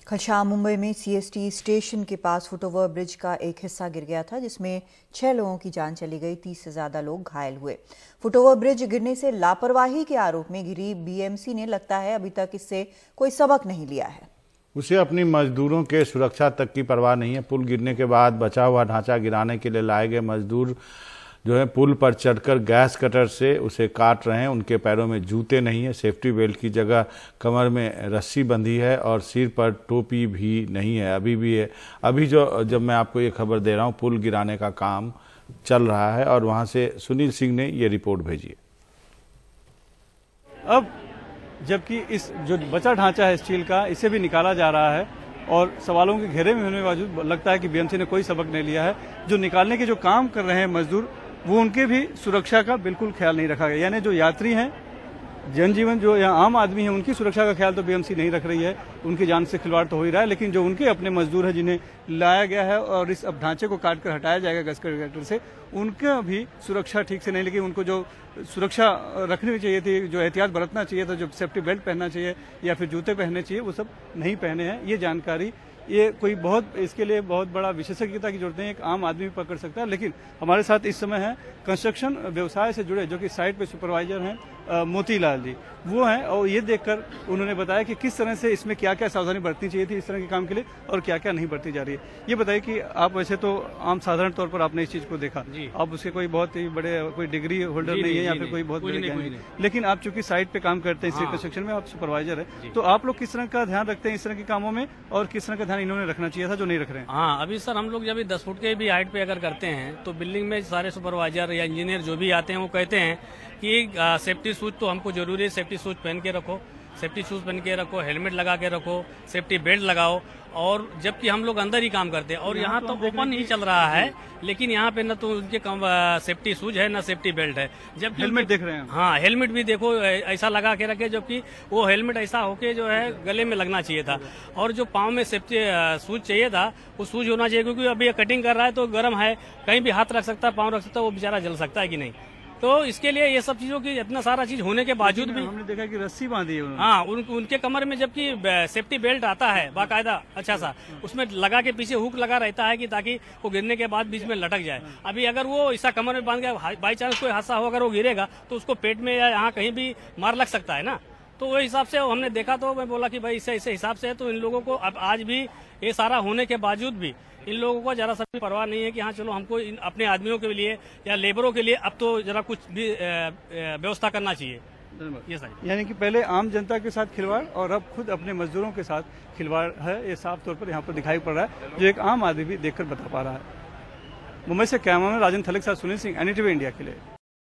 कल शाम मुंबई में सीएसटी स्टेशन के पास फुटओवर ब्रिज का एक हिस्सा गिर गया था, जिसमें 6 लोगों की जान चली गई। 30 से ज्यादा लोग घायल हुए। फुटओवर ब्रिज गिरने से लापरवाही के आरोप में घिरी बीएमसी ने लगता है अभी तक इससे कोई सबक नहीं लिया है। उसे अपनी मजदूरों के सुरक्षा तक की परवाह नहीं है। पुल गिरने के बाद बचा हुआ ढांचा गिराने के लिए लाए गए मजदूर जो है पुल पर चढ़कर गैस कटर से उसे काट रहे हैं। उनके पैरों में जूते नहीं है, सेफ्टी बेल्ट की जगह कमर में रस्सी बंधी है और सिर पर टोपी भी नहीं है। अभी भी है। अभी जब मैं आपको ये खबर दे रहा हूँ, पुल गिराने का काम चल रहा है और वहां से सुनील सिंह ने ये रिपोर्ट भेजी है। अब जबकि इस जो बचा ढांचा है स्टील का, इसे भी निकाला जा रहा है और सवालों के घेरे में होने के बावजूद लगता है कि बीएमसी ने कोई सबक नहीं लिया है। जो निकालने के जो काम कर रहे हैं मजदूर, वो उनके भी सुरक्षा का बिल्कुल ख्याल नहीं रखा गया। यानी जो यात्री हैं, जनजीवन जो यहाँ आम आदमी है, उनकी सुरक्षा का ख्याल तो बीएमसी नहीं रख रही है। उनकी जान से खिलवाड़ तो हो ही रहा है, लेकिन जो उनके अपने मजदूर हैं जिन्हें लाया गया है और इस अब ढांचे को काट कर हटाया जाएगा गैस कटर से, उनका भी सुरक्षा ठीक से नहीं। लेकिन उनको जो सुरक्षा रखनी चाहिए थी, जो एहतियात बरतना चाहिए था, जो सेफ्टी बेल्ट पहनना चाहिए या फिर जूते पहनने चाहिए, वो सब नहीं पहने हैं। ये जानकारी कोई बहुत इसके लिए बहुत बड़ा विशेषज्ञता की जरूरत नहीं है, एक आम आदमी पकड़ सकता है। लेकिन हमारे साथ इस समय है कंस्ट्रक्शन व्यवसाय से जुड़े, जो कि साइट पे सुपरवाइजर हैं मोतीलाल जी, वो हैं और ये देखकर उन्होंने बताया कि किस तरह से इसमें क्या क्या सावधानी बरतनी चाहिए थी इस तरह के काम के लिए और क्या क्या नहीं बरती जा रही है। ये बताइए कि आप वैसे तो आम साधारण तौर पर आपने इस चीज को देखा, आप उसके कोई बहुत ही बड़े कोई डिग्री होल्डर नहीं है या फिर कोई बहुत बड़े नहीं, लेकिन आप चूंकि साइट पे काम करते हैं, कंस्ट्रक्शन में आप सुपरवाइजर है, तो आप लोग किस तरह का ध्यान रखते हैं इस तरह के कामों में और किस तरह का ध्यान इन्होंने रखना चाहिए था जो नहीं रख रहे हैं? हाँ, अभी सर हम लोग जब 10 फुट के भी हाइट पे अगर करते हैं तो बिल्डिंग में सारे सुपरवाइजर या इंजीनियर जो भी आते हैं वो कहते हैं कि सेफ्टी शूज तो हमको जरूरी है, सेफ्टी शूज पहन के रखो, सेफ्टी शूज पहन के रखो, हेलमेट लगा के रखो, सेफ्टी बेल्ट लगाओ। और जबकि हम लोग अंदर ही काम करते हैं और यहाँ तो ओपन ही चल रहा है, लेकिन यहाँ पे न तो उनके सेफ्टी शूज है न सेफ्टी बेल्ट है। जब हेलमेट देख रहे हैं, हाँ हेलमेट भी देखो ऐसा लगा के रखे, जबकि वो हेलमेट ऐसा होके जो है गले में लगना चाहिए था। और जो पाँव में सेफ्टी शूज चाहिए था वो शूज होना चाहिए, क्योंकि अभी कटिंग कर रहा है तो गर्म है, कहीं भी हाथ रख सकता है, पाँव रख सकता है, वो बेचारा जल सकता है कि नहीं। तो इसके लिए ये सब चीजों की इतना सारा चीज होने के बावजूद भी हमने देखा कि रस्सी बांधी है उन्होंने। हाँ, उनके कमर में जबकि सेफ्टी बेल्ट आता है बाकायदा अच्छा सा, उसमें लगा के पीछे हुक लगा रहता है कि ताकि वो गिरने के बाद बीच में लटक जाए। अभी अगर वो ऐसा कमर में बांध के बाई चांस कोई हादसा हो, अगर वो गिरेगा तो उसको पेट में या यहाँ कहीं भी मार लग सकता है ना। तो वो हिसाब से हमने देखा, तो मैं बोला कि भाई इसे हिसाब से है। तो इन लोगों को अब आज भी ये सारा होने के बावजूद भी इन लोगों को जरा सा भी परवाह नहीं है कि हाँ चलो हमको अपने आदमियों के लिए या लेबरों के लिए अब तो जरा कुछ भी व्यवस्था करना चाहिए। ये सही, यानी कि पहले आम जनता के साथ खिलवाड़ और अब खुद अपने मजदूरों के साथ खिलवाड़ है, ये साफ तौर पर यहाँ पर दिखाई पड़ रहा है, जो एक आम आदमी भी देखकर बता पा रहा है। मुंबई से कैमरामैन राजन थलक साथ सुनील सिंह, एनडीटीवी इंडिया के लिए।